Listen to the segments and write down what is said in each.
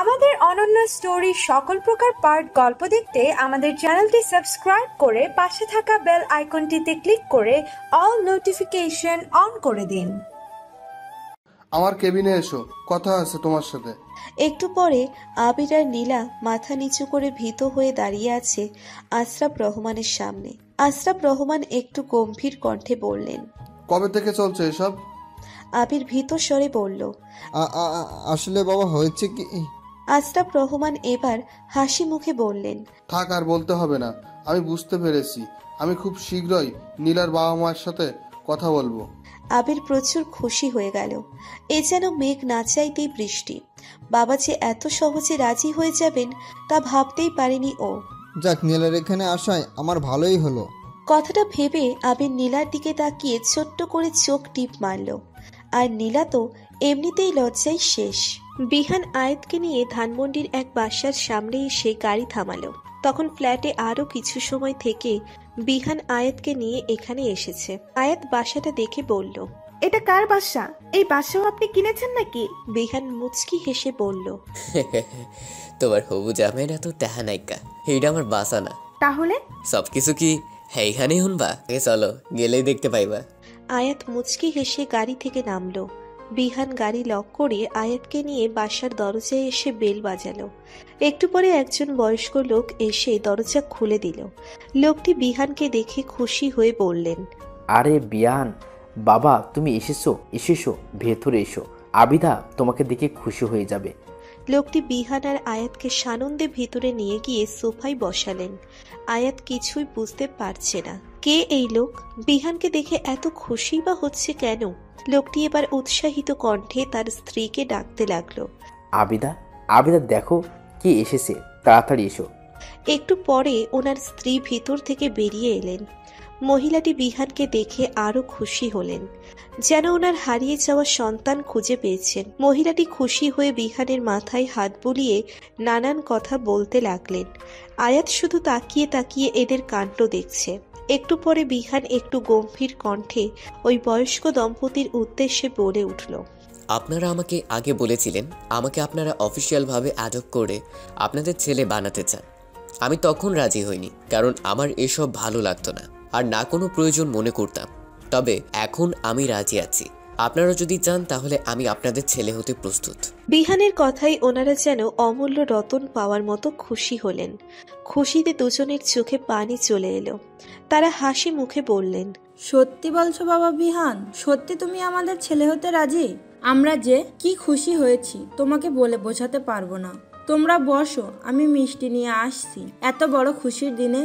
আমাদের অনন্য স্টোরি সকল প্রকার পার্ট গল্প দেখতে আমাদের চ্যানেলটি সাবস্ক্রাইব করে পাশে থাকা বেল আইকনটিতে ক্লিক করে অল নোটিফিকেশন অন করে দিন। আমার কেবিনে এসো, কথা আছে তোমার সাথে। একটু পরে আবির আর নীলা মাথা নিচু করে ভীত হয়ে দাঁড়িয়ে আছে আশরাফ রহমানের সামনে। আশরাফ রহমান একটু গম্ভীর কণ্ঠে বললেন, কবে থেকে চলছে এসব? আবির ভীত স্বরে বলল, আসলে বাবা হয়েছে কি। আশরাফ রহমান এবার হাসি মুখে বললেন, থাক, আর বলতে হবে না, আমি বুঝতে পেরেছি। আমি খুব শীঘ্রই নীলার বাবা মায়ের সাথে কথা বলবো। আবির প্রচুর খুশি হয়ে গেল। এ যেন মেঘ না চাইতেই বৃষ্টি। বাবা যে এত সহজে রাজি হয়ে যাবেন তা ভাবতেই পারেনি ও। যাক, নীলার এখানে আসায় আমার ভালোই হলো। কথাটা ভেবে আবির নীলার দিকে তাকিয়ে ছোট্ট করে চোখ টিপ মারল। আর নীলা তো এমনিতেই লজ্জায় শেষ। বিহান আয়াতকে নিয়ে ধানমন্ডির এক বাসার সামনে এসে গাড়ি থামালো। তখন ফ্ল্যাটে আরো কিছু সময় থেকে বিহান আয়াতকে নিয়ে এখানে এসেছে। আয়াত বাসাটা দেখে বলল, এটা কার বাসা? এই বাসাও আপনি কিনেছেন নাকি? বিহান মুচকি হেসে বলল, তোমার হবু জামাই না তো তেহা নাইকা, এইটা আমার বাসা না। তাহলে সবকিছু কি এইখানেই শুনবা? চলো, গেলেই দেখতে পাইবা। আয়াত মুচকি হেসে গাড়ি থেকে নামলো। বিহান গাড়ি লক করে আয়াতকে নিয়ে বাসার দরজায় এসে বেল বাজালো। একটু পরে একজন বয়স্ক লোক এসে দরজা খুলে দিল। লোকটি বিহানকে দেখে খুশি হয়ে বললেন, আরে বিয়ান বাবা, তুমি এসেছো, ভেতরে এসো। আবিদা তোমাকে দেখে খুশি হয়ে যাবে। লোকটি বিহান আর আয়াতকে সানন্দে ভিতরে নিয়ে গিয়ে সোফায় বসালেন। আয়াত কিছুই বুঝতে পারছে না কে এই লোক, বিহানকে দেখে এত খুশি বা হচ্ছে কেন। লোকটি এবার উৎসাহিত কণ্ঠে তার স্ত্রীকে ডাকতে লাগলো, আবিদা দেখো কে এসেছে, তাড়াতাড়ি এসো। একটু পরে ওনার স্ত্রী ভিতর থেকে বেরিয়ে এলেন। মহিলাটি বিহানকে দেখে আরো খুশি হলেন, যেন ওনার হারিয়ে যাওয়া সন্তান খুঁজে পেয়েছেন। মহিলাটি খুশি হয়ে বিহানের মাথায় হাত বুলিয়ে নানান কথা বলতে লাগলেন। আয়াত শুধু তাকিয়ে তাকিয়ে এদের কাণ্ড দেখছে। একটু পরে বিহান একটু গম্ভীর কণ্ঠে ওই বয়স্ক দম্পতির উদ্দেশ্যে বলে উঠল, আপনারা আমাকে আগে বলেছিলেন আমাকে আপনারা অফিসিয়াল ভাবে অ্যাডপ্ট করে আপনাদের ছেলে বানাতে চান। আমি তখন রাজি হইনি, কারণ আমার এসব ভালো লাগতো না আর না কোনো প্রয়োজন মনে করতাম। তবে এখন আমি রাজি আছি। আপনারা যদি চান তাহলে আমি আপনাদের ছেলে হতে প্রস্তুত। বিহানের কথাই ওনারা যেন অমূল্য রতন পাওয়ার মতো খুশি হলেন। খুশিতে দুজনের চোখে পানি চলে এলো। তারা হাসি মুখে বললেন, সত্যি বলছো বাবা বিহান? সত্যি তুমি আমাদের ছেলে হতে রাজি? আমরা যে কি খুশি হয়েছি তোমাকে বলে বোঝাতে পারবো না। তোমরা বসো, আমি মিষ্টি নিয়ে আসছি। এত বড় খুশির দিনে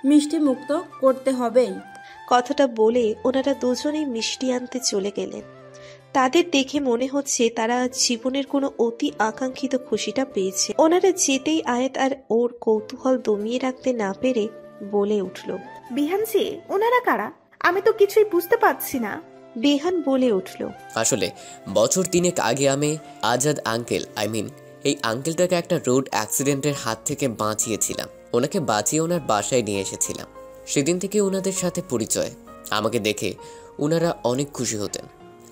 মিষ্টি মুক্ত করতে হবেই। কথাটা বলে ওনারা দুজনেই মিষ্টি আনতে চলে গেলেন। তাদের দেখে মনে হচ্ছে তারা জীবনের কোনো অতি আকাঙ্ক্ষিত খুশিটা পেয়েছে। ওনারা যেতেই আয়াত আর ওর কৌতূহল দমিয়ে রাখতে না পেরে বলে উঠল, বিহানজি, ওনারা কারা? আমি তো কিছুই বুঝতে পারছি না। বিহান বলে উঠল, আসলে বছর 3 আগে আমি আজাদ আঙ্কেল এই আঙ্কেলটাকে একটা রোড অ্যাক্সিডেন্টের হাত থেকে বাঁচিয়েছিলাম। ওনাকে বাঁচিয়ে ওনার বাসায় নিয়ে এসেছিলাম। সেদিন থেকে ওনাদের সাথে পরিচয়। আমাকে দেখে ওনারা অনেক খুশি হতেন।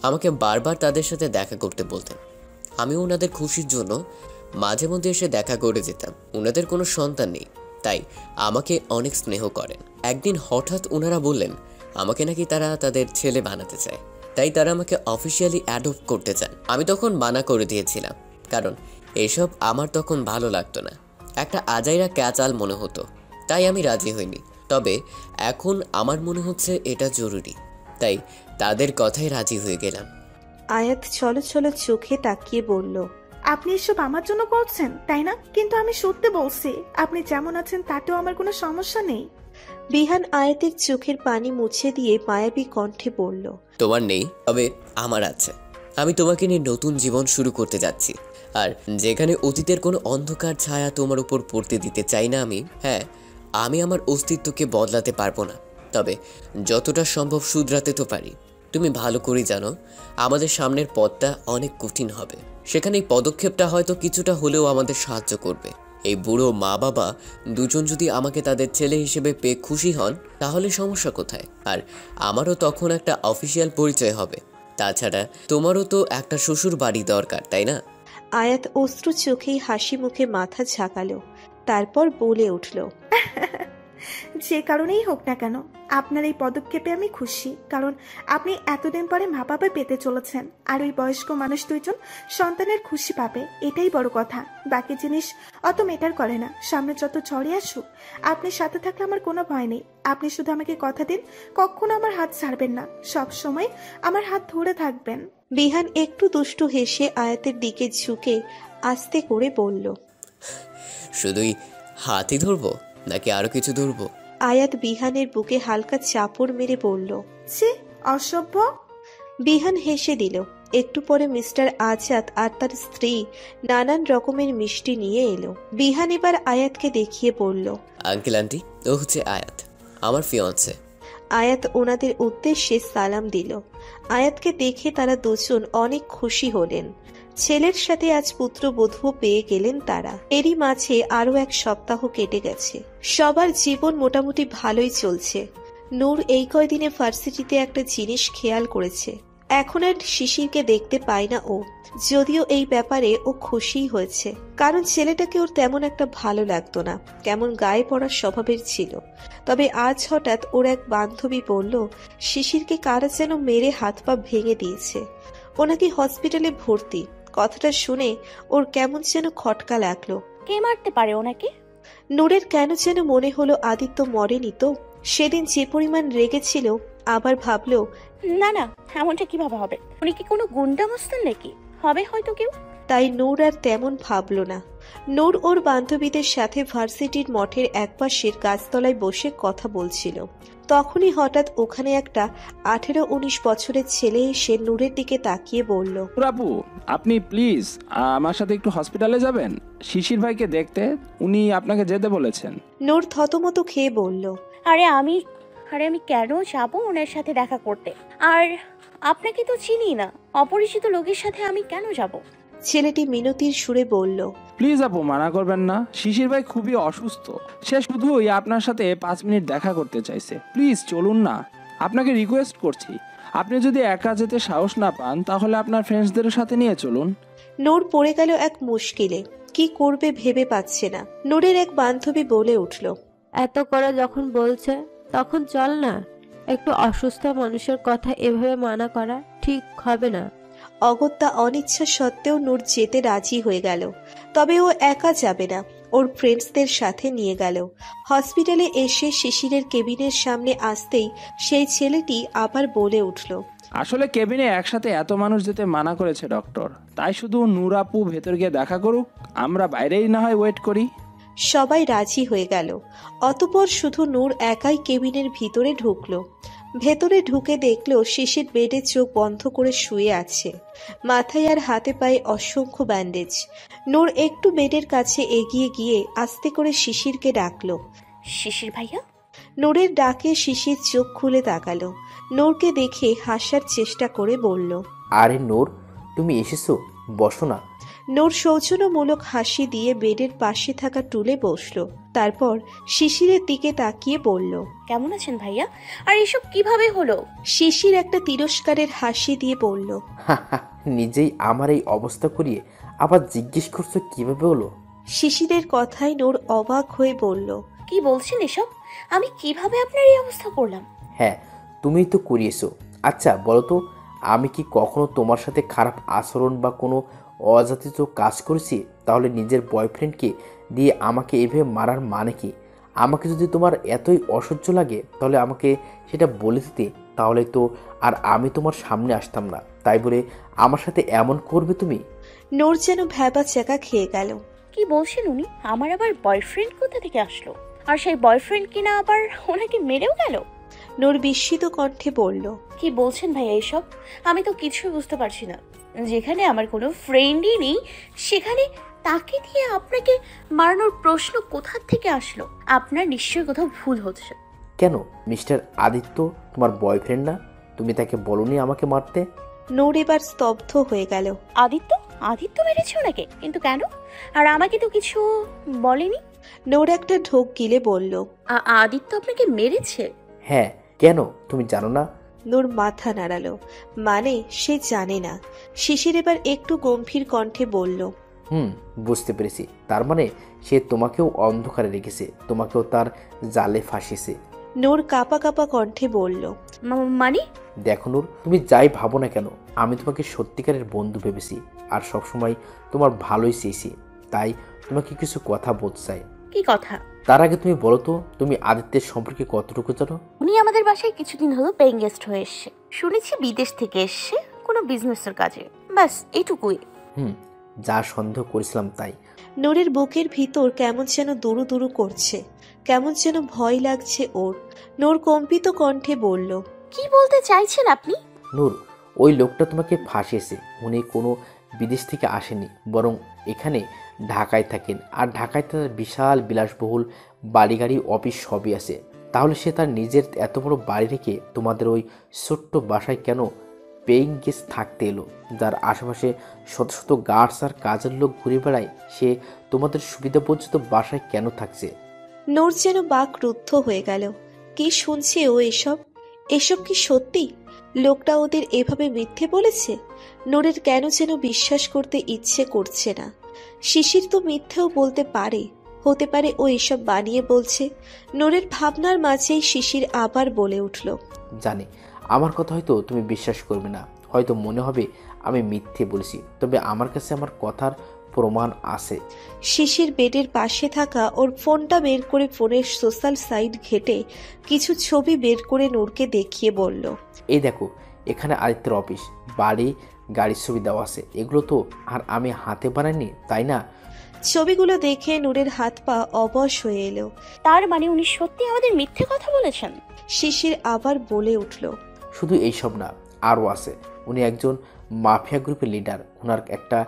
আমাকে বারবার তাদের সাথে দেখা করতে বলতেন। আমি ওনাদের খুশির জন্য মাঝে মধ্যে এসে দেখা করে যেতাম। ওনাদের কোনো সন্তান নেই, তাই আমাকে অনেক স্নেহ করেন। একদিন হঠাৎ ওনারা বললেন আমাকে নাকি তারা তাদের ছেলে বানাতে চায়, তাই তারা আমাকে অফিসিয়ালি অ্যাডপ্ট করতে চান। আমি তখন মানা করে দিয়েছিলাম, কারণ এসব আমার তখন ভালো লাগতো না, একটা আজাইরা ক্যাচাল মনে হতো, তাই আমি রাজি হইনি। তবে এখন আমার মনে হচ্ছে এটা জরুরি, তাই তাদের কথায় রাজি হয়ে গেলাম। আয়াত ছলো ছলো চোখে তাকিয়ে বলল, আপনি এসব আমার জন্য করছেন তাই না? কিন্তু আমি সত্যি বলছি, আপনি যেমন আছেন তাতেও আমার কোনো সমস্যা নেই। বিহান আয়াতের চোখের পানি মুছে দিয়ে মায়াবী কণ্ঠে বলল, তোমার নেই, তবে আমার আছে। আমি তোমাকে নিয়ে নতুন জীবন শুরু করতে যাচ্ছি, আর যেখানে অতীতের কোনো অন্ধকার ছায়া তোমার উপর পড়তে দিতে চাই না আমি। হ্যাঁ, আমি আমার অস্তিত্বকে বদলাতে পারবো না, তবে যতটা সম্ভব শুধরাতে তো পারি। তুমি ভালো করে জানো আমাদের সামনের পথটা অনেক কঠিন হবে। সেখানে এই পদক্ষেপটা হয়তো কিছুটা হলেও আমাদের সাহায্য করবে। এই বুড়ো মা বাবা দুজন যদি আমাকে তাদের ছেলে হিসেবে পেয়ে খুশি হন, তাহলে সমস্যা কোথায়? আর আমারও তখন একটা অফিসিয়াল পরিচয় হবে। তাছাড়া তোমারও তো একটা শ্বশুর বাড়ি দরকার, তাই না? আয়াত অশ্রু চোখেই হাসি মুখে মাথা ঝাঁকালো, তারপর বলে উঠল, যে কারণেই হোক না কেন আপনার এই পদক্ষেপে আমি খুশি, কারণ আপনি এতদিন পরে মা বাবা পেতে চলেছেন, আর ওই বয়স্ক মানুষ দুইজন সন্তানের খুশি পাবে, এটাই বড় কথা। বাকি জিনিস অত মেটার করে না, সামনে যত ঝড়ে আসুক আপনি সাথে থাকলে আমার কোনো ভয় নেই। আপনি শুধু আমাকে কথা দিন কখনো আমার হাত ছাড়বেন না, সব সময় আমার হাত ধরে থাকবেন। বিহান একটু দুষ্টু হেসে আয়াতের দিকে ঝুঁকে আস্তে করে বলল, শুধুই হাতই ধরবো নাকি আরো কিছু ধরবো? আয়াত বিহানের বুকে হালকা চাপড় মেরে বলল, ছি, অসভ্য। বিহান হেসে দিল। একটু পরে মিস্টার আজাদ আর তার স্ত্রী নানান রকমের মিষ্টি নিয়ে এলো। বিহান এবার আয়াতকে দেখিয়ে বলল, আঙ্কেল আন্টি, ও হচ্ছে আয়াত, আমার ফিয়ন্সে। আয়াত ওনাদের উদ্দেশ্যে সালাম দিল। আয়াতকে দেখে তারা দুজন অনেক খুশি হলেন। ছেলের সাথে আজ পুত্রবধূ পেয়ে গেলেন তারা। এরই মাঝে আরো এক সপ্তাহ কেটে গেছে। সবার জীবন মোটামুটি ভালোই চলছে। নূর এই কয়দিনে ভার্সিটিতে একটা জিনিস খেয়াল করেছে, এখন আর শিশিরকে দেখতে পায় না ও। যদিও এই ব্যাপারে ও খুশিই হয়েছে, কারণ ছেলেটাকে ওর তেমন একটা ভালো লাগতো না, কেমন গায়ে পড়ার স্বভাবের ছিল। তবে আজ হঠাৎ ওর এক বান্ধবী বলল শিশিরকে কারা যেন মেরে হাত পা ভেঙে দিয়েছে, ও নাকি হসপিটালে ভর্তি। কথাটা শুনে ওর কেমন যেন খটকা লাগলো। কে মারতে পারে ওনাকে? নূরের কেন যেন মনে হলো আদিত্য মরেনি তো। সেদিন যে পরিমাণ রেগেছিল, আবার ভাবলো না না, এমনটা কিভাবে হবে? উনি কি কোনো গুন্ডা মস্তান নাকি? হবে হয়তো কেউ। তাই নূর আর তেমন ভাবলো না। নূর ওর বান্ধবীদের সাথে ভার্সিটির মঠের একপাশের গাছতলায় বসে কথা বলছিল। তখনই হঠাৎ ওখানে একটা 18-19 বছরের ছেলে এসে নূরের দিকে তাকিয়ে বলল, আপু, আপনি প্লিজ আমার সাথে একটু হসপিটালে যাবেন, শিশির ভাইকে দেখতে। উনি আপনাকে যেতে বলেছেন। নূর থতমত খেয়ে বলল, আরে আমি কেন যাবো ওনার সাথে দেখা করতে? আর আপনাকে তো চিনি না, অপরিচিত লোকের সাথে আমি কেন যাব? ছেলেটি মিনতির সুরে বলল, প্লিজ আপু, মানা করবেন না। শিশির ভাই খুবই অসুস্থ, সে শুধুই আপনার সাথে 5 মিনিট দেখা করতে চাইছে। প্লিজ চলুন না, আপনাকে রিকোয়েস্ট করছি। আপনি যদি একা যেতে সাহস না পান তাহলে আপনার ফ্রেন্ডসদের সাথে নিয়ে চলুন। নূর পড়ে গেল এক মুশকিলে, কি করবে ভেবে পাচ্ছে না। নূরের এক বান্ধবী বলে উঠল, এত করে যখন বলছে তখন চল না। একটু অসুস্থ মানুষের কথা এভাবে মানা করা ঠিক হবে না। অগত্যা অনিচ্ছা সত্ত্বেও নূর যেতে রাজি হয়ে গেল। তবে ও একা যাবে না, ওর ফ্রেন্ডসদের সাথে নিয়ে গেল। হসপিটালে এসে শিশিরের কেবিনের সামনে আসতেই সেই ছেলেটি আবার বলে উঠল, আসলে কেবিনে একসাথে এত মানুষ যেতে মানা করেছে ডক্টর, তাই শুধু নূর আপু ভেতর গিয়ে দেখা করুক, আমরা বাইরেই না হয় ওয়েট করি। সবাই রাজি হয়ে গেল। অতঃপর শুধু নূর একাই কেবিনের ভিতরে ঢুকলো। ভেতরে ঢুকে দেখলো শিশির বেডে চোখ বন্ধ করে শুয়ে আছে, মাথায় আর হাতে পায়ে অসংখ্য ব্যান্ডেজ। নূর একটু বেডের কাছে এগিয়ে গিয়ে আস্তে করে শিশিরকে ডাকলো, শিশির ভাইয়া। নূরের ডাকে শিশির চোখ খুলে তাকালো। নূরকে দেখে হাসার চেষ্টা করে বলল, আরে নূর, তুমি এসেছো, বসো না। নূর সৌজন্যমূলক হাসি দিয়ে বেডের পাশে থাকা টুলে বসলো। তারপর শিশিরের দিকে তাকিয়ে বলল, কেমন আছেন ভাইয়া? আর এসব কিভাবে হলো? শিশির একটা তিরস্কারের হাসি দিয়ে বলল, নিজেই আমার এই অবস্থা করিয়ে আবার জিজ্ঞেস করছো কিভাবে হলো? শিশিরের কথায় নূর অবাক হয়ে বলল, কি বলছেন এসব? আমি কিভাবে আপনার এই অবস্থা করলাম? হ্যাঁ, তুমিই তো করিয়েছো। আচ্ছা বলো তো, আমি কি কখনো তোমার সাথে খারাপ আচরণ বা কোনো অযাচিত কাজ করেছি? তাহলে নিজের বয়ফ্রেন্ডকে দিয়ে আমাকে এভাবে মারার মানে কি? আমাকে যদি তোমার এতই অসহ্য লাগে তাহলে আমাকে সেটা বলে দিতে, তাহলে তো আর আমি তোমার সামনে আসতাম না। তাই বলে আমার সাথে এমন করবে তুমি? নূর যেন ভ্যাবা চাকা খেয়ে গেল। কি বলছেন উনি? আমার আবার বয়ফ্রেন্ড কোথা থেকে আসলো? আর সেই বয়ফ্রেন্ড কিনা আবার ওনাকে মেরেও গেল? নূর বিস্মিত কণ্ঠে বলল, কি বলছেন ভাইয়া এসব? আমি তো কিছুই বুঝতে পারছি না। যেখানে আমার কোনো ফ্রেন্ডই নেই সেখানে তাকে দিয়ে আপনাকে মারানোর প্রশ্ন কোথা থেকে আসলো? আপনার নিশ্চয়ই কোথাও ভুল হচ্ছে। কেন, মিস্টার আদিত্য তোমার বয়ফ্রেন্ড না? তুমি তাকে বলোনি আমাকে মারতে? নূর এবার স্তব্ধ হয়ে গেল। আদিত্য মেরেছে ওনাকে? কিন্তু কেন? আর আমাকে তো কিছু বলেনি। নূর একটা ঢোক গিলে বলল, আদিত্য আপনাকে মেরেছে? হ্যাঁ, কেন তুমি জানো না? নূর মাথা নাড়ালো, মানে সে জানে না। শিশির এবার একটু গম্ভীর কণ্ঠে বলল, বুঝতে পেরেছি। তার মানে সে তোমাকেও অন্ধকারে রেখেছে, তোমাকেও তার জালে ফাঁসিয়েছে। নূর কাঁপা কাঁপা কণ্ঠে বলল। মানে? দেখো নূর, তুমি যাই ভাবো না কেন, আমি তোমাকে সত্যিকারের বন্ধু ভেবেছি আর সবসময় তোমার ভালোই চেয়েছি। তাই তোমাকে কিছু কথা বলতে চাই। কি কথা? তার আগে তুমি বলো তো, তুমি আদিত্যের সম্পর্কে কতটুকু জানো? উনি আমাদের বাসায় কিছুদিন হলো পেইং গেস্ট হয়ে এসছে। শুনেছি বিদেশ থেকে এসছে কোনো বিজনেসের কাজে, ব্যাস এইটুকুই। যা সন্দেহ করেছিলাম তাই। নূরের বুকের ভিতর কেমন যেন দুরু দুরু করছে, কেমন যেন ভয় লাগছে ওর। নূর কম্পিত কণ্ঠে বলল। কি বলতে চাইছেন আপনি? নূর, ওই লোকটা তোমাকে ফাঁসিয়েছে। উনি কোনো বিদেশ থেকে আসেনি, বরং এখানে ঢাকায় থাকেন। আর ঢাকায় তার বিশাল বিলাসবহুল বাড়িগাড়ি, অফিস সবই আছে। তাহলে সে তার নিজের এত বড় বাড়ি রেখে তোমাদের ওই ছোট্ট বাসায় কেন পেইং গেস্ট থাকতে এলো, যার আশেপাশে শত শত গার্ডস আর কাজের লোক ঘুরে বেড়ায়? সে তোমাদের সুবিধা বঞ্চিত বাসায় কেন থাকছে? নূর যেন বাকরুদ্ধ হয়ে গেল। কি শুনছে ও এসব? এসব কি সত্যি? লোকটা ওদের এভাবে মিথ্যে বলেছে? নূরের কেন যেন বিশ্বাস করতে ইচ্ছে করছে না। শিশির তো মিথ্যেও বলতে পারে, হতে পারে ও এসব বানিয়ে বলছে। নূরের ভাবনার মাঝেই শিশির আবার বলে উঠল। জানি আমার কথা হয়তো তুমি বিশ্বাস করবে না, হয়তো মনে হবে আমি মিথ্যে বলেছি, তবে আমার কাছে আমার কথার প্রমাণ আছে। শিশির বেডের পাশে থাকা ওর ফোনটা বের করে ফোনের সোশ্যাল সাইট ঘেটে কিছু ছবি বের করে নূরকে দেখিয়ে বলল। এই দেখো, এখানে আদিত্যের অফিস, বাড়ি, গাড়ির ছবি দেওয়া আছে। এগুলো তো আর আমি হাতে বানাইনি, তাই না? ছবিগুলো দেখে নূরের হাত পা অবশ হয়ে এলো। তার মানে উনি সত্যি আমাদের মিথ্যে কথা বলেছেন? শিশির আবার বলে উঠল। শুধু এইসব না, আরও আছে। উনি একজন মাফিয়া গ্রুপের লিডার। ওনার একটা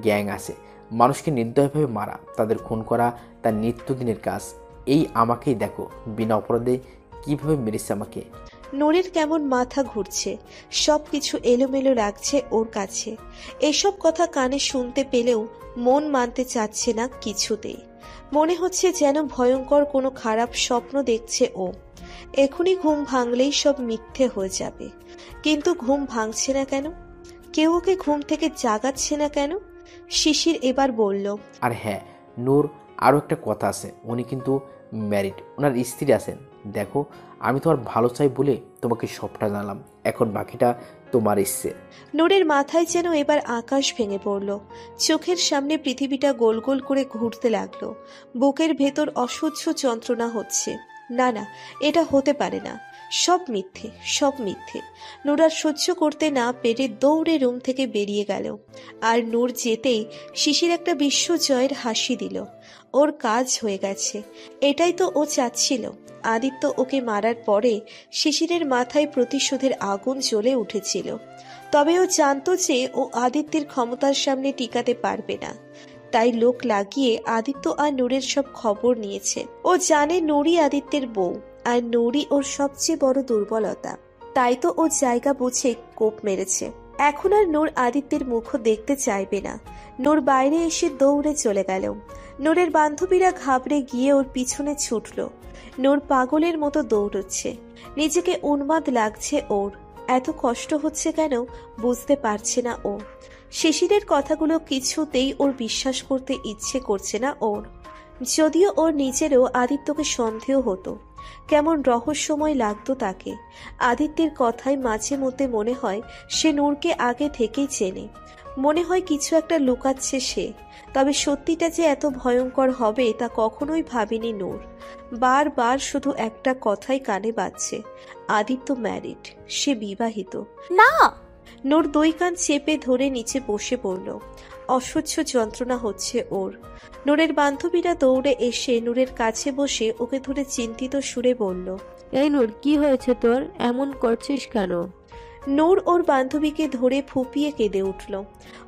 গ্যাং আছে, মানুষকে নির্দয়ভাবে মারা, তাদের খুন করা তার নিত্যদিনের কাজ। এই আমাকেই দেখো, বিনা অপরাধে কিভাবে মেরেছে আমাকে। নূরের কেমন মাথা ঘুরছে, সবকিছু এলোমেলো লাগছে ওর কাছে। এসব কথা কানে শুনতে পেলেও মন মানতে চাচ্ছে না কিছুতেই। মনে হচ্ছে যেন ভয়ঙ্কর কোনো খারাপ স্বপ্ন দেখছে ও। এখনই ঘুম ভাঙলেই সব মিথ্যে হয়ে যাবে। কিন্তু ঘুম ভাঙছে না কেন? কেউ ওকে ঘুম থেকে জাগাচ্ছে না কেন? শিশির এবার বলল। আর হ্যাঁ নূর, আরও একটা কথা আছে। উনি কিন্তু ম্যারিড, ওনার স্ত্রী আছেন। দেখো, আমি তোমার ভালো চাই বলে তোমাকে সবটা জানালাম, এখন বাকিটা তোমার ইচ্ছে। নূরের মাথায় যেন এবার আকাশ ভেঙে পড়ল। চোখের সামনে পৃথিবীটা গোল গোল করে ঘুরতে লাগলো। বুকের ভেতর অসহ্য যন্ত্রণা হচ্ছে। না না, এটা হতে পারে না। সব মিথ্যে, সব মিথ্যে। নূর আর সহ্য করতে না পেরে দৌড়ে রুম থেকে বেরিয়ে গেল। আর নূর যেতেই শিশির একটা বিশ্বজয়ের হাসি দিল। ওর কাজ হয়ে গেছে, এটাই তো ও চাচ্ছিল। আদিত্য ওকে মারার পরে শিশিরের মাথায় প্রতিশোধের আগুন জ্বলে উঠেছিল। তবে ও জানতো যে ও আদিত্যের ক্ষমতার সামনে টিকাতে পারবে না। তাই লোক লাগিয়ে আদিত্য আর নূরের সব খবর নিয়েছে। ও জানে নূরই আদিত্যের বউ, আর নূরই ওর সবচেয়ে বড় দুর্বলতা। তাই তো ও জায়গা বুঝে কোপ মেরেছে। এখন আর নূর আদিত্যের মুখও দেখতে চাইবে না। নূর বাইরে এসে দৌড়ে চলে গেল। নূরের বান্ধবীরা ঘাবড়ে গিয়ে ওর পিছনে ছুটল। নূর পাগলের মতো দৌড়চ্ছে। নিজেকে উন্মাদ লাগছে ওর। এত কষ্ট হচ্ছে কেন বুঝতে পারছে না ও। শিশিরের কথাগুলো কিছুতেই ওর বিশ্বাস করতে ইচ্ছে করছে না ওর। যদিও ওর নিজেরও আদিত্যকে সন্দেহ হতো, কেমন রহস্যময় লাগতো তাকে। আদিত্যের কথায় মাঝে মধ্যে মনে হয় সে নূরকে আগে থেকেই চেনে। মনে হয় কিছু একটা লুকাচ্ছে সে। তবে সত্যিটা যে এত ভয়ঙ্কর হবে তা কখনোই ভাবেনি নূর। বারবার শুধু একটা কথাই কানে বাজছে, আদিত্য ম্যারিড, সে বিবাহিত। না! নূর দুই কান চেপে ধরে নিচে বসে পড়ল। অসহ্য যন্ত্রণা হচ্ছে ওর। নূরের বান্ধবীরা দৌড়ে এসে নূরের কাছে বসে ওকে ধরে চিন্তিত সুরে বলল। এই নূর, কি হয়েছে তোর? এমন করছিস কেন? নূর ওর বান্ধবীকে ধরে ফুপিয়ে কেঁদে উঠল।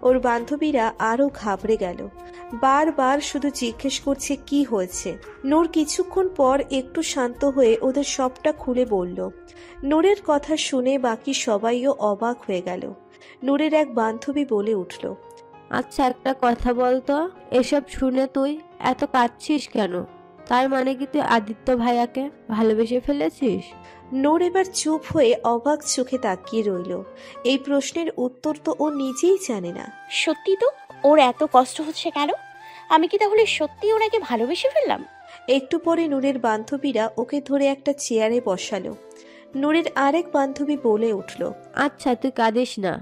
ওর বান্ধবীরা আরো ঘাবড়ে গেল। বারবার শুধু জিজ্ঞেস করছে কি হয়েছে। নূর কিছুক্ষণ পর একটু শান্ত হয়ে ওদের সবটা খুলে বলল। নূরের কথা শুনে বাকি সবাইও অবাক হয়ে গেল। নূরের এক বান্ধবী বলে উঠল। আচ্ছা, একটা কথা বলতো, এসব শুনে তুই এত কাঁদছিস কেন? তার মানে কি তুই আদিত্য ভাইয়াকে ভালোবেসে ফেলেছিস? নূর এবার চুপ হয়ে অবাক চোখে তাকিয়ে রইল। এই প্রশ্নের উত্তর তো ও নিজেই জানে না। সত্যি তো ওর এত কষ্ট হচ্ছে কেন? আমি কি তাহলে সত্যি ওনাকে ভালোবেসে ফেললাম? একটু পরে নূরের বান্ধবীরা ওকে ধরে একটা চেয়ারে বসালো। নূরের আরেক বান্ধবী বলে উঠল, আচ্ছা তুই কাঁদিস না,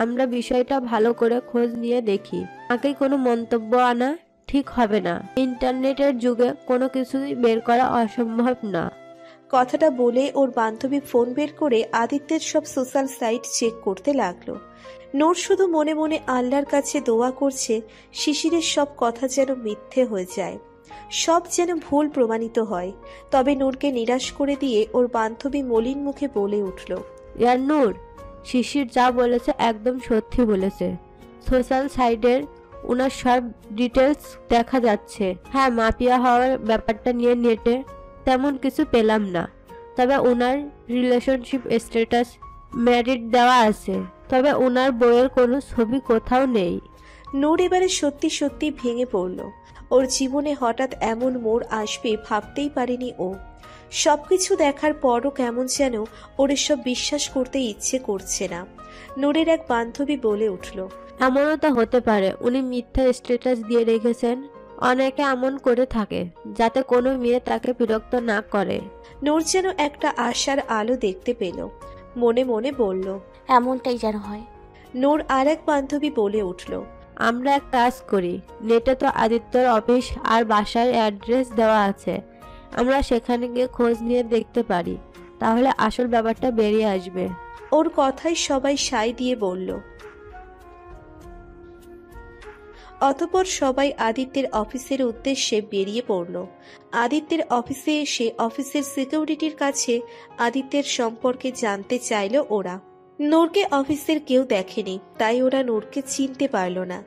আমরা বিষয়টা ভালো করে খোঁজ নিয়ে দেখি। আগে কোনো মন্তব্য আনা ঠিক হবে না। ইন্টারনেটের যুগে কোনো কিছুই বের করা অসম্ভব না। কথাটা বলে ওর বান্ধবী ফোন বের করে আদিত্যের সব সোশ্যাল সাইট চেক করতে লাগলো। নূর শুধু মনে মনে আল্লাহর কাছে দোয়া করছে শিশিরের সব কথা যেন মিথ্যে হয়ে যায়, সব যেন ভুল প্রমাণিত হয়। তবে নূরকে নিরাশ করে দিয়ে ওর বান্ধবী মলিন মুখে বলে উঠল, ইয়ার নূর, শিশির যা বলেছে একদম সত্যি বলেছে। সোশ্যাল সাইটের ওনার সব ডিটেলস দেখা যাচ্ছে। হ্যাঁ, মাফিয়া হওয়ার ব্যাপারটা নিয়ে নেটে তেমন কিছু পেলাম না, তবে ওনার রিলেশনশিপ স্ট্যাটাস ম্যারিড দেওয়া আছে, তবে ওনার বইয়ের কোনো ছবি কোথাও নেই। নূর এবারে সত্যি সত্যি ভেঙে পড়ল। ওর জীবনে হঠাৎ এমন মোড় আসবে ভাবতেই পারেনি ও। সবকিছু দেখার পরও কেমন যেন ওর এসব বিশ্বাস করতে ইচ্ছে করছে না। নূরের এক বান্ধবী বলে উঠল, এমনও তো হতে পারে উনি মিথ্যা স্ট্যাটাস দিয়ে রেখেছেন। অনেকে এমন করে থাকে যাতে কোনো মেয়ে তাকে বিরক্ত না করে। নূর যেন একটা আশার আলো দেখতে পেল, মনে মনে বলল, এমনটাই যেন হয়। নূর আর এক বান্ধবী বলে উঠল, আমরা এক কাজ করি, নেটে তো আদিত্যর অফিস আর বাসার অ্যাড্রেস দেওয়া আছে, আমরা সেখানে গিয়ে খোঁজ নিয়ে দেখতে পারি, তাহলে আসল ব্যাপারটা বেরিয়ে আসবে। ওর কথায় সবাই সায় দিয়ে বলল। অতঃপর সবাই আদিত্যের অফিসের উদ্দেশ্যে বেরিয়ে পড়ল। আদিত্যের অফিসে এসে অফিসের সিকিউরিটির কাছে আদিত্যের সম্পর্কে জানতে চাইল ওরা। নূরকে অফিসের কেউ দেখেনি, তাই ওরা নূরকে চিনতে পারল না।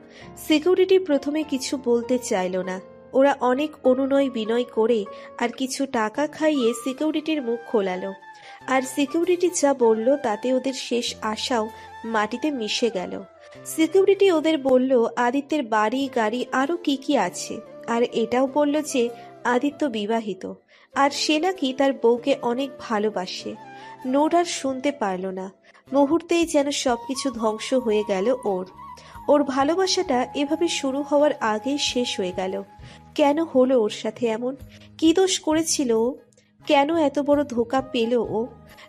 সিকিউরিটি প্রথমে কিছু বলতে চাইল না। ওরা অনেক অনুনয় বিনয় করে আর কিছু টাকা খাইয়ে সিকিউরিটির মুখ খোলালো। আর সিকিউরিটি যা বলল তাতে ওদের শেষ আশাও মাটিতে মিশে গেল। সিকিউরিটি ওদের বলল আদিত্যের বাড়ি গাড়ি আরো কি কি আছে, আর এটাও বলল যে আদিত্য বিবাহিত আর সে নাকি তার বউকে অনেক ভালোবাসে। নূর আর শুনতে পারল না। মুহূর্তেই যেন সবকিছু ধ্বংস হয়ে গেল ওর ভালোবাসাটা এভাবে শুরু হওয়ার আগেই শেষ হয়ে গেল। কেন হলো ওর সাথে এমন? কি দোষ করেছিল ও? কেন এত বড় ধোঁকা পেল ও?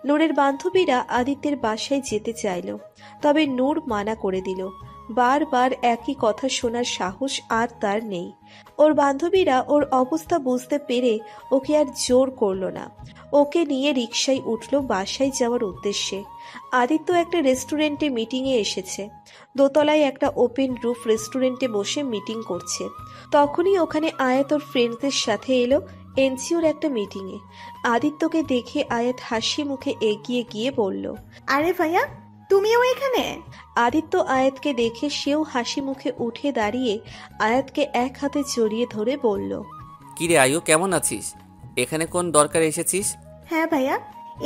নূরের বান্ধবীরা আদিত্যের বাসায় যেতে চাইল, তবে নূর মানা করে দিল। বারবার একই কথা শোনার সাহস আর তার নেই। ওর বান্ধবীরা ওর অবস্থা বুঝতে পেরে ওকে আর জোর করলো না। ওকে নিয়ে রিকশায় উঠল বাসায় যাওয়ার উদ্দেশ্যে। আদিত্য একটা রেস্টুরেন্টে মিটিংয়ে এসেছে। দোতলায় একটা ওপেন রুফ রেস্টুরেন্টে বসে মিটিং করছে। তখনই ওখানে আয়াত ওর ফ্রেন্ডসদের সাথে এলো এনজিওর একটা মিটিংয়ে। আদিত্যকে দেখে আয়াত হাসি মুখে এগিয়ে গিয়ে বলল, আরে ভাইয়া, তুমিও এখানে? আদিত্য আয়াতকে দেখে সেও হাসি মুখে উঠে দাঁড়িয়ে আয়াতকে এক হাতে জড়িয়ে ধরে বলল, কিরে আয়ু, কেমন আছিস? এখানে কোন দরকারে এসেছিস? হ্যাঁ ভাইয়া,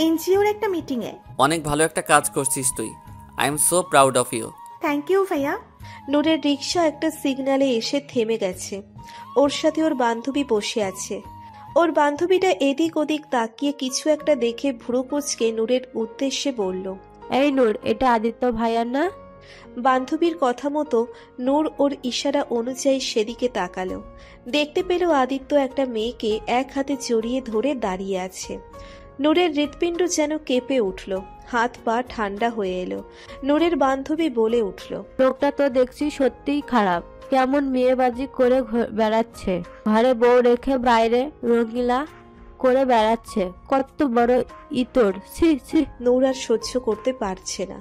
এনজিওর একটা মিটিংয়ে। অনেক ভালো একটা কাজ করছিস তুই। I am so proud of you. Thank you ভাইয়া। নূরের রিক্সা একটা সিগন্যালে এসে থেমে গেছে। ওর সাথে ওর বান্ধবী বসে আছে। ওর বান্ধবীটা এদিক ওদিক তাকিয়ে কিছু একটা দেখে ভ্রু কুঁচকে নূরের উদ্দেশ্যে বলল, এই নূর, এটা আদিত্য ভাইয়ার না? বান্ধবীর কথা মতো নূর ওর ইশারা অনুযায়ী সেদিকে তাকালো। দেখতে পেল আদিত্য একটা মেয়েকে এক হাতে জড়িয়ে ধরে দাঁড়িয়ে আছে। নূরের হৃৎপিণ্ড যেন কেঁপে উঠল, হাত পা ঠান্ডা হয়ে এলো। নূরের বান্ধবী বলে উঠল, লোকটা তো দেখছি সত্যিই খারাপ, কেমন মেয়েবাজি করে বেড়াচ্ছে, ঘরে বউ রেখে বাইরে রঙিলা করে বেড়াচ্ছে, কত বড় ইতর! ছি ছি! নূর আর সহ্য করতে পারছে না।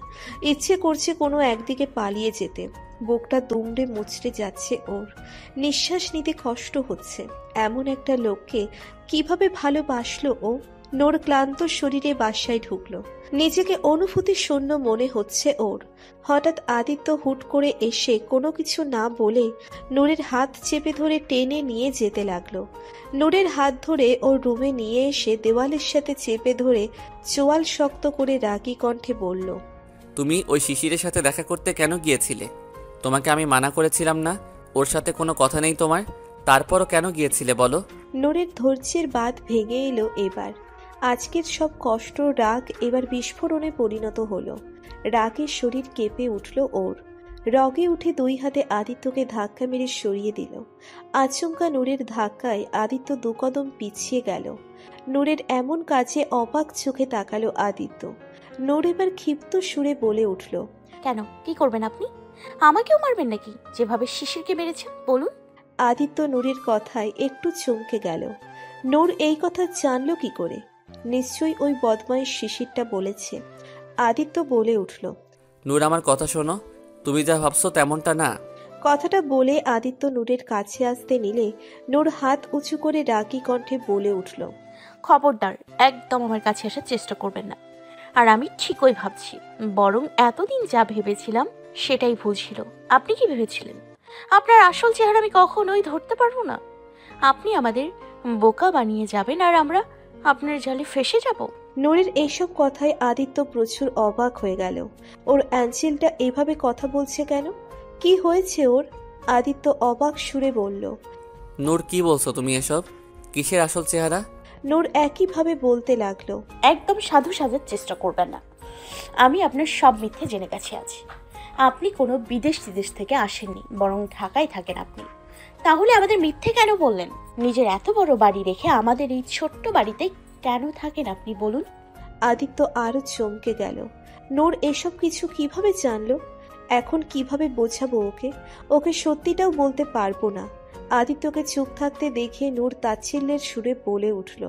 ইচ্ছে করছে কোনো একদিকে পালিয়ে যেতে। বুকটা দুমড়ে মুচড়ে যাচ্ছে ওর। নিঃশ্বাস নিতে কষ্ট হচ্ছে। এমন একটা লোককে কিভাবে ভালোবাসলো ও? নূর ক্লান্ত শরীরে বাসায় ঢুকলো। নিজেকে অনুভূতি শূন্য মনে হচ্ছে ওর। হঠাৎ আদিত্য হুট করে এসে কোনো কিছু না বলে নূরের হাত চেপে ধরে টেনে নিয়ে যেতে লাগলো। নূরের হাত ধরে ওর রুমে নিয়ে এসে দেওয়ালের সাথে চেপে ধরে চোয়াল শক্ত করে রাগী কণ্ঠে বলল, তুমি ওই শিশিরের সাথে দেখা করতে কেন গিয়েছিলে? তোমাকে আমি মানা করেছিলাম না? ওর সাথে কোনো কথা নেই তোমার, তারপরও কেন গিয়েছিলে বলো? নূরের ধৈর্যের বাঁধ ভেঙে এলো এবার। আজকের সব কষ্ট রাগ এবার বিস্ফোরণে পরিণত হলো। রাগে শরীর কেঁপে উঠল ওর। রগে উঠে দুই হাতে আদিত্যকে ধাক্কা মেরে সরিয়ে দিল। আচমকা নূরের ধাক্কায় আদিত্য দুকদম পিছিয়ে গেল। নূরের এমন কাজে অবাক চোখে তাকালো আদিত্য। নূর এবার ক্ষিপ্ত সুরে বলে উঠল, কেন, কি করবেন আপনি? আমাকেও মারবেন নাকি, যেভাবে শিশিরকে মেরেছেন? বলুন। আদিত্য নূরের কথায় একটু চমকে গেল। নূর এই কথা জানলো কি করে? নিশ্চয়ই ওই বদমাইশ শিশিরটা বলেছে। আদিত্য বলে উঠল, নূর আমার কথা শোনো, তুমি যা ভাবছো তেমনটা না। কথাটা বলে আদিত্য নূরের কাছে আসতে নিলে নূর হাত উঁচু করে রাগী কণ্ঠে বলে উঠল, খবরদার, একদম আমার কাছে আসার চেষ্টা করবেন না। আর আমি ঠিকই ভাবছি, বরং এতদিন যা ভেবেছিলাম সেটাই ভুল ছিল। আপনি কি ভেবেছিলেন আপনার আসল চেহারা আমি কখনোই ধরতে পারবো না? আপনি আমাদের বোকা বানিয়ে যাবেন আর আমরা আপনার জালে ফেসে যাব? নূরের এইসব কথায় আদিত্য প্রচুর অবাক হয়ে গেল। ওর অ্যাঞ্জেলটা এভাবে কথা বলছে কেন? কি হয়েছে ওর? আদিত্য অবাক সুরে বলল, নূর কি বলছো তুমি এসব? কিসের আসল চেহারা? নূর একইভাবে বলতে লাগলো, একদম সাধু সাজার চেষ্টা করবেন না। আমি আপনার সব মিথ্যে জেনে গেছি আজ। আপনি কোনো বিদেশ থেকে আসেননি, বরং ঢাকায় থাকেন আপনি। তাহলে আমাদের মিথ্যে কেন বললেন? নিজের এত বড় বাড়ি রেখে আমাদের এই ছোট্ট বাড়িতে কেন থাকেন আপনি বলুন? আদিত্য আরো চমকে গেল। নূর এসব কিছু কিভাবে জানলো? এখন কিভাবে বোঝাবো ওকে? ওকে সত্যিটাও বলতে পারবো না। আদিত্যকে চুপ থাকতে দেখে নূর তাচ্ছিল্যের সুরে বলে উঠল,